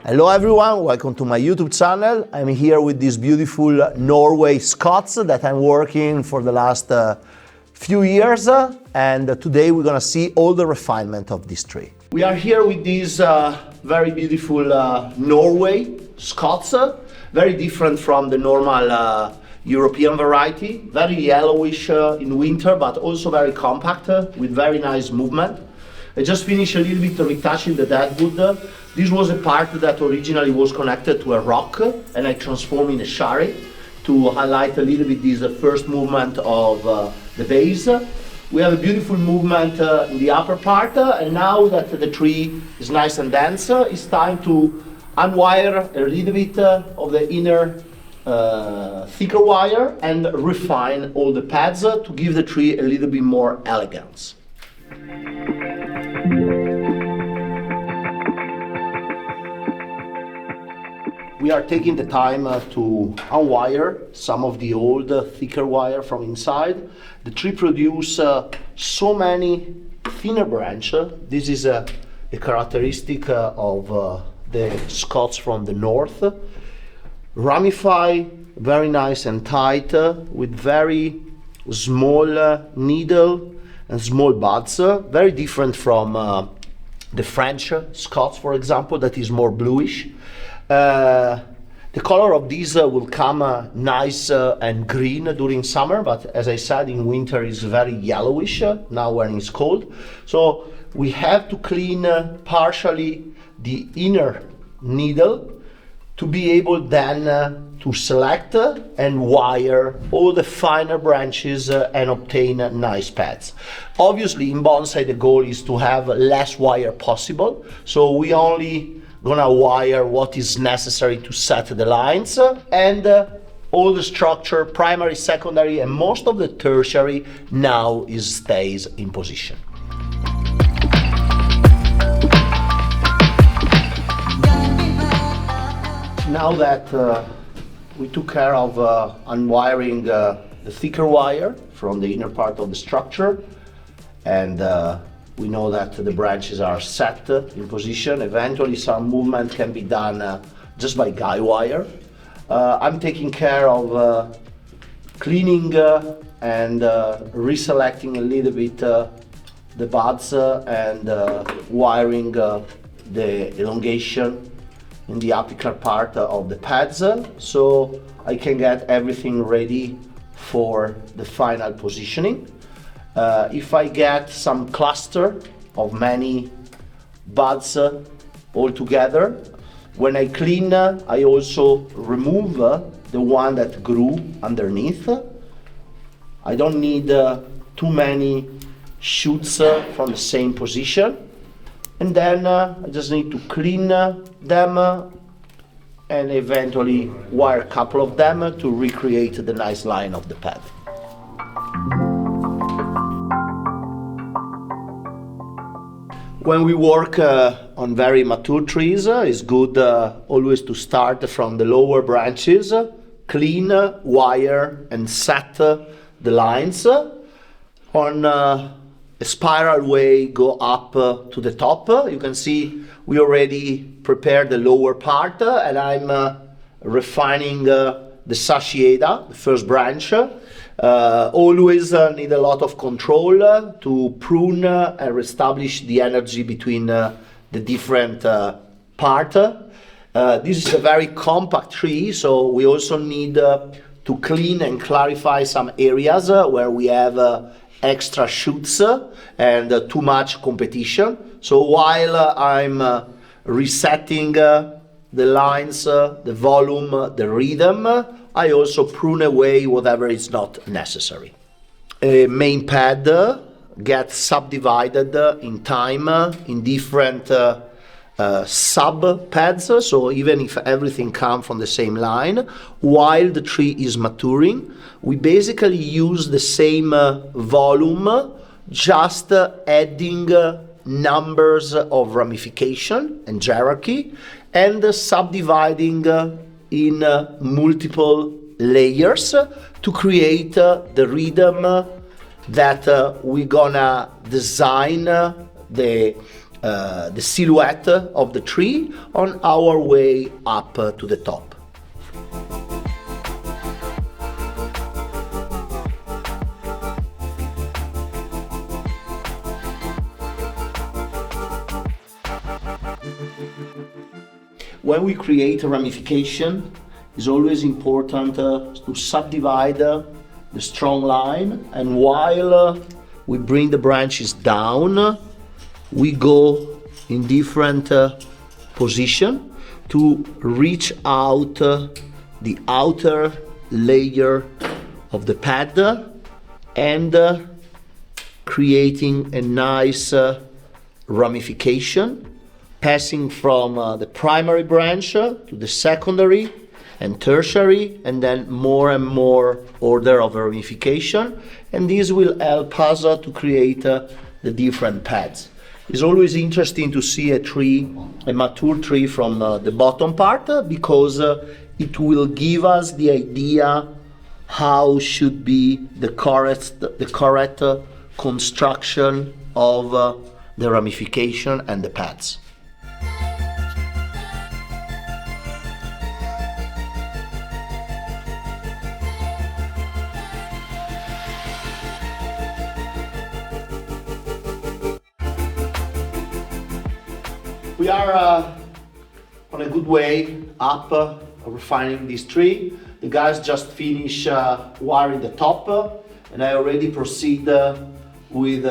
Hello everyone, welcome to my YouTube channel. I'm here with this beautiful Norway Scots that I'm working for the last few years, and today we're gonna see all the refinement of this tree. We are here with this very beautiful Norway Scots, very different from the normal European variety, very yellowish in winter, but also very compact with very nice movement. I just finished a little bit retouching the deadwood. This was a part that originally was connected to a rock, and I transformed in a shari to highlight a little bit this first movement of the base. We have a beautiful movement in the upper part, and now that the tree is nice and dense, it's time to unwire a little bit of the inner thicker wire and refine all the pads to give the tree a little bit more elegance. We are taking the time to unwire some of the old thicker wire from inside. The tree produces so many thinner branches. This is a characteristic of the Scots from the north. Ramify, very nice and tight, with very small needle and small buds, very different from the French Scots, for example, that is more bluish. The color of these will come nice and green during summer, but as I said, in winter is very yellowish now when it's cold. So we have to clean partially the inner needle to be able then to select and wire all the finer branches and obtain nice pads. Obviously in bonsai the goal is to have less wire possible, so we only gonna wire what is necessary to set the lines, and all the structure, primary, secondary, and most of the tertiary now stays in position. Now that we took care of unwiring the thicker wire from the inner part of the structure, and we know that the branches are set in position. Eventually some movement can be done just by guy wire. I'm taking care of cleaning and reselecting a little bit the buds and wiring the elongation in the apical part of the pads, so I can get everything ready for the final positioning. If I get some cluster of many buds all together, when I clean, I also remove the one that grew underneath. I don't need too many shoots from the same position. And then I just need to clean them and eventually wire a couple of them to recreate the nice line of the pad. When we work on very mature trees, it's good always to start from the lower branches, clean, wire, and set the lines. On a spiral way, go up to the top. You can see we already prepared the lower part, and I'm refining the saccieda, the first branch. Always need a lot of control to prune and reestablish the energy between the different parts. This is a very compact tree, so we also need to clean and clarify some areas where we have extra shoots and too much competition. So while I'm resetting the lines, the volume, the rhythm, I also prune away whatever is not necessary. A main pad gets subdivided in time in different sub pads, so even if everything comes from the same line, while the tree is maturing, we basically use the same volume, just adding numbers of ramification and hierarchy, and subdividing in multiple layers to create the rhythm that we're gonna design the the silhouette of the tree on our way up to the top. When we create a ramification, it's always important to subdivide the strong line, and while we bring the branches down, we go in different position to reach out the outer layer of the pad and creating a nice ramification, passing from the primary branch to the secondary and tertiary, and then more and more order of ramification, and this will help us to create the different pads. It's always interesting to see a tree, a mature tree from the bottom part, because it will give us the idea how should be the correct construction of the ramification and the pads. We are on a good way up refining this tree. The guys just finished wiring the top, and I already proceed with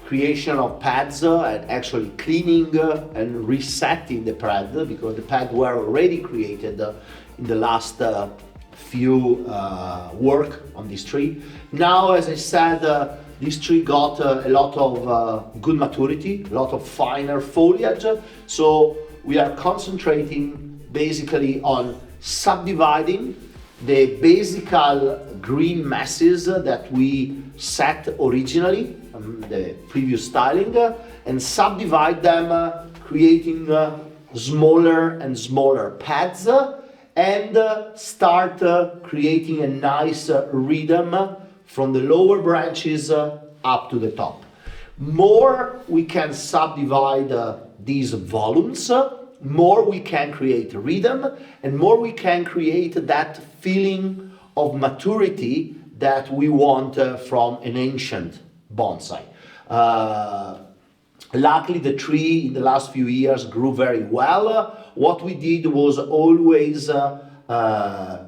creation of pads and actually cleaning and resetting the pad, because the pads were already created in the last few work on this tree. Now, as I said, this tree got a lot of good maturity, a lot of finer foliage, so we are concentrating basically on subdividing the basic green masses that we set originally, the previous styling, and subdivide them, creating smaller and smaller pads, and start creating a nice rhythm from the lower branches up to the top. More we can subdivide these volumes, more we can create rhythm, and more we can create that feeling of maturity that we want from an ancient bonsai. Luckily, the tree in the last few years grew very well. What we did was always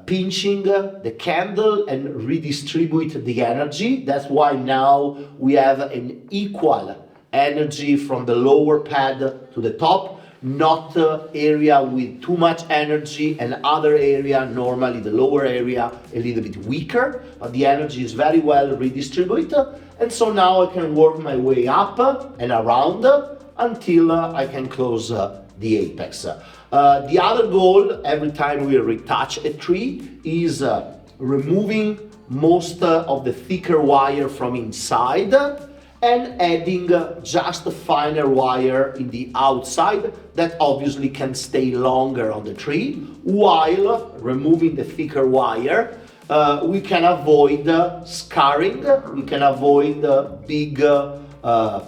pinching the candle and redistribute the energy. That's why now we have an equal energy from the lower pad to the top, not area with too much energy and other area, normally the lower area, a little bit weaker, but the energy is very well redistributed. And so now I can work my way up and around until I can close the apex. The other goal every time we retouch a tree is removing most of the thicker wire from inside and adding just a finer wire in the outside that obviously can stay longer on the tree, while removing the thicker wire we can avoid scarring, we can avoid big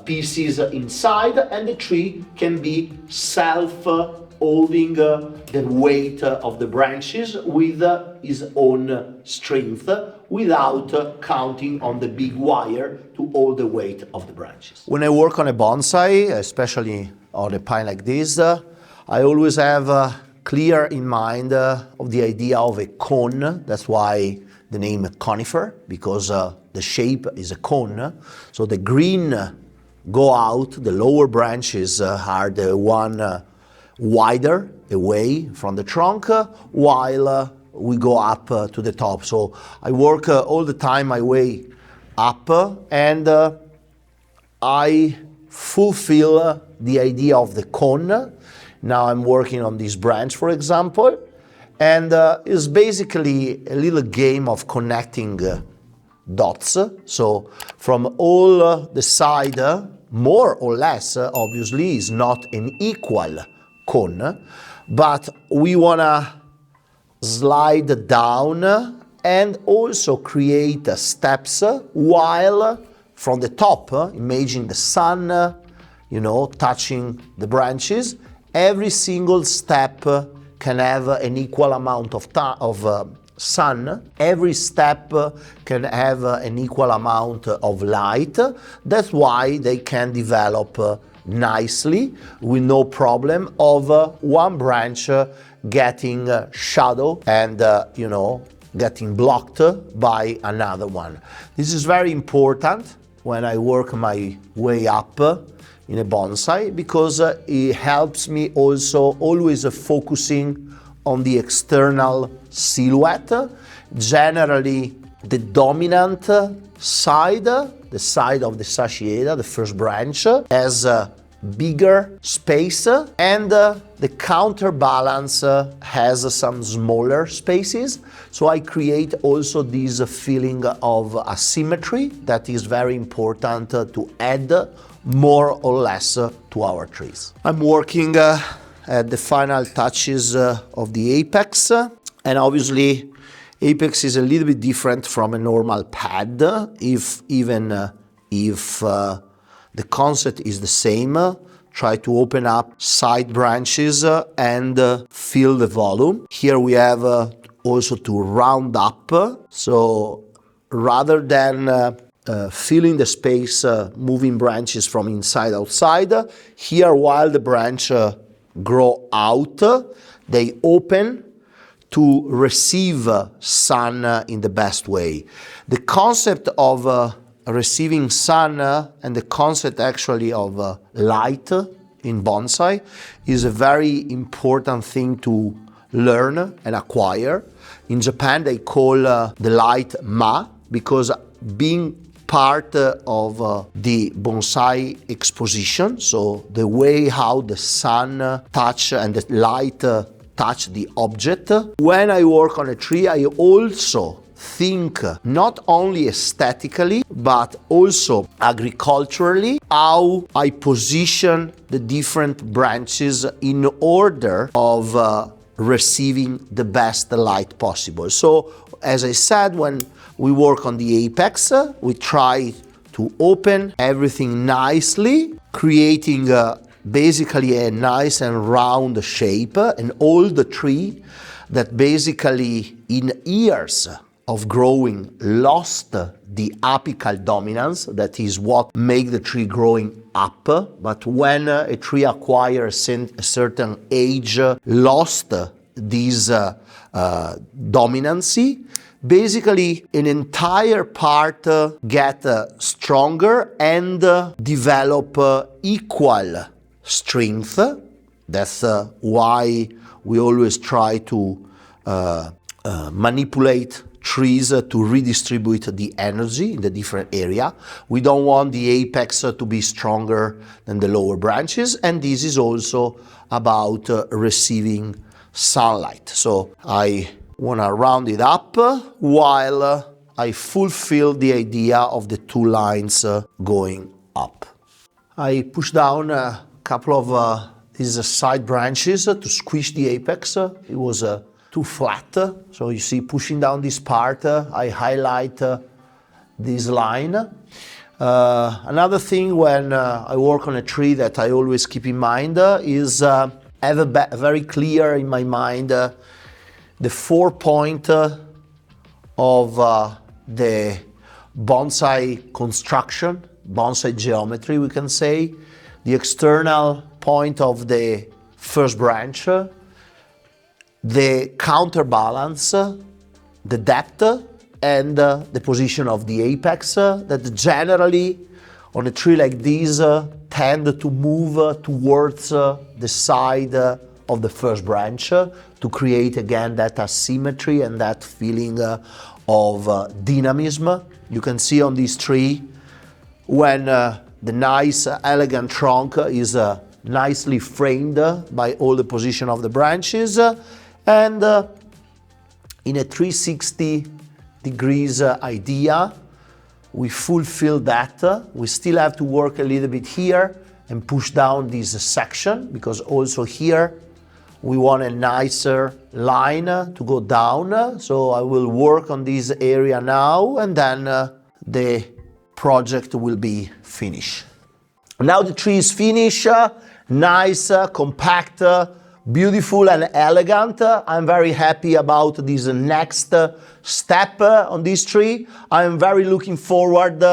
pieces inside, and the tree can be self-holding the weight of the branches with his own strength, without counting on the big wire to hold the weight of the branches. When I work on a bonsai, especially on a pine like this, I always have clear in mind of the idea of a cone. That's why the name conifer, because the shape is a cone. So the green go out, the lower branches are the one wider away from the trunk, while we go up to the top. So I work all the time my way up, and I fulfill the idea of the cone. Now I'm working on this branch, for example, and it's basically a little game of connecting dots. So from all the side, more or less, obviously, is not an equal cone, but we wanna slide down and also create steps, while from the top, imagine the sun you know, touching the branches. Every single step can have an equal amount of sun. Every step can have an equal amount of light. That's why they can develop nicely with no problem of one branch getting shadow and, you know, getting blocked by another one. This is very important when I work my way up in a bonsai, because it helps me also always focusing on the external silhouette. Generally, the dominant side, the side of the saccieda, the first branch, has a bigger space, and the counterbalance has some smaller spaces. So I create also this feeling of asymmetry that is very important to add more or less to our trees. I'm working at the final touches of the apex, and obviously apex is a little bit different from a normal pad, even if the concept is the same. Try to open up side branches and fill the volume. Here we have also to round up, so rather than filling the space, moving branches from inside outside, here while the branch grow out, they open to receive sun in the best way. The concept of receiving sun and the concept actually of light in bonsai is a very important thing to learn and acquire. In Japan they call the light ma, because being part of the bonsai exposition, so the way how the sun touch and the light touch the object. When I work on a tree, I also think not only aesthetically but also agriculturally how I position the different branches in order of receiving the best light possible. So as I said, when we work on the apex, we try to open everything nicely, creating basically a nice and round shape, an old tree that basically in years of growing lost the apical dominance, that is what makes the tree growing up. But when a tree acquires a certain age, lost this dominancy, basically an entire part get stronger and develop equal strength. That's why we always try to manipulate trees to redistribute the energy in the different area. We don't want the apex to be stronger than the lower branches, and this is also about receiving sunlight. So I want to round it up while I fulfill the idea of the two lines going up. I push down a couple of these side branches to squish the apex. It was too flat, so you see, pushing down this part, I highlight this line. Another thing when I work on a tree that I always keep in mind is have very clear in my mind the 4 point of the bonsai construction, bonsai geometry, we can say. The external point of the first branch, the counterbalance, the depth, and the position of the apex that generally on a tree like this tend to move towards the side of the first branch to create again that asymmetry and that feeling of dynamism. You can see on this tree when the nice elegant trunk is nicely framed by all the position of the branches, and in a 360 degrees idea we fulfill that. We still have to work a little bit here and push down this section, because also here we want a nicer line to go down. So I will work on this area now, and then the project will be finished. Now the tree is finished, nice, compact, beautiful and elegant. I'm very happy about this next step on this tree. I'm very looking forward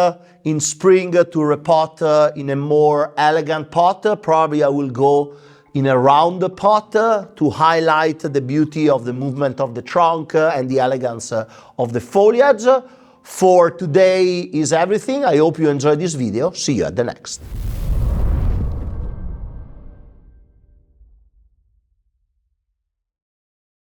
in spring to repot in a more elegant pot. Probably I will go in a round pot to highlight the beauty of the movement of the trunk and the elegance of the foliage. For today is everything. I hope you enjoyed this video. See you at the next.